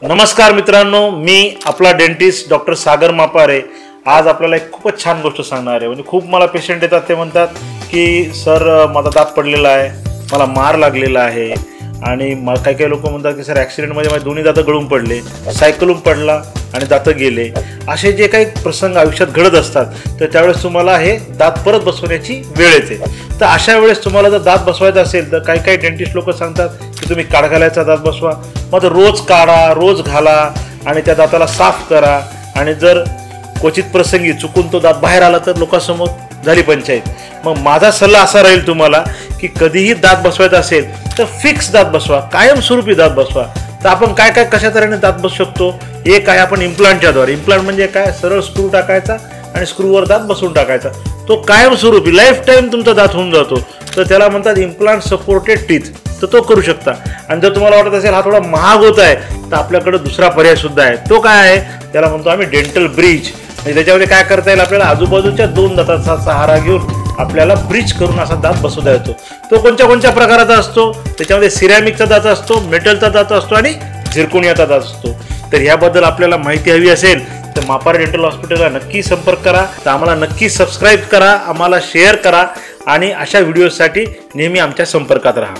नमस्कार मित्रांनो, मी आपला डेंटिस्ट डॉक्टर सागर मापारे आज आपल्याला एक खूपच छान गोष्ट सांगणार आहे। म्हणजे खूप मला पेशंट येतात, ते म्हणतात की सर माझा दात पडलेला आहे, मला मार लागलेला आहे आणि काही काही लोक म्हणतात की सर ॲक्सिडेंटमध्ये माझे दोन्ही दात गळून पडले, सायकलून पडला आणि दात गेले। असे जे काही प्रसंग आयुष्यात घडत असतात तर त्यावेळेस तुम्हाला हे दात परत बसवण्याची वेळ येते। तर अशा वेळेस तुम्हाला जर दात बसवायचा असेल तर काही काही डेंटिस्ट लोक सांगतात की तुम्ही काढघालायचा दात बसवा, मग रोज काढा, रोज घाला आणि त्या दाताला साफ करा। आणि जर क्वचित प्रसंगी चुकून तो दात बाहेर आला तर लोकांसमोर झाली पंचायत। मग माझा सल्ला असा राहील तुम्हाला की कधीही दात बसवायचा असेल तर फिक्स दात बसवा, कायमस्वरूपी दात बसवा। तर आपण काय काय कशा तऱ्हेने दात बसवू शकतो, एक आहे आपण इम्प्लांटच्या द्वारे। इम्प्लांट म्हणजे काय, सरळ स्क्रू टाकायचा आणि स्क्रूवर दात बसवून टाकायचा, तो कायमस्वरूपी लाईफ टाईम तुमचा दात होऊन जातो। तर त्याला म्हणतात इम्प्लांट सपोर्टेड टीथ, तर तो करू शकता। आणि जर तुम्हाला वाटत असेल हा थोडा महाग होत आहे तर आपल्याकडे दुसरा पर्याय सुद्धा आहे, तो काय आहे, त्याला म्हणतो आम्ही डेंटल ब्रिज। म्हणजे त्याच्यामध्ये काय करता येईल, आपल्याला आजूबाजूच्या दोन दाताचा सहारा घेऊन आपल्याला ब्रिज करून असा दात बसवता येतो। तो कोणत्या कोणत्या प्रकाराचा असतो, त्याच्यामध्ये सिरॅमिकचा दात असतो, मेटलचा दात असतो आणि झिरकोनियाचा दात असतो। तर ह्याबद्दल आपल्याला माहिती हवी असेल तर मापारे डेंटल हॉस्पिटलला नक्की संपर्क करा। तर आम्हाला नक्की सबस्क्राईब करा, आम्हाला शेअर करा आणि अशा व्हिडिओसाठी नेहमी आमच्या संपर्कात राहा।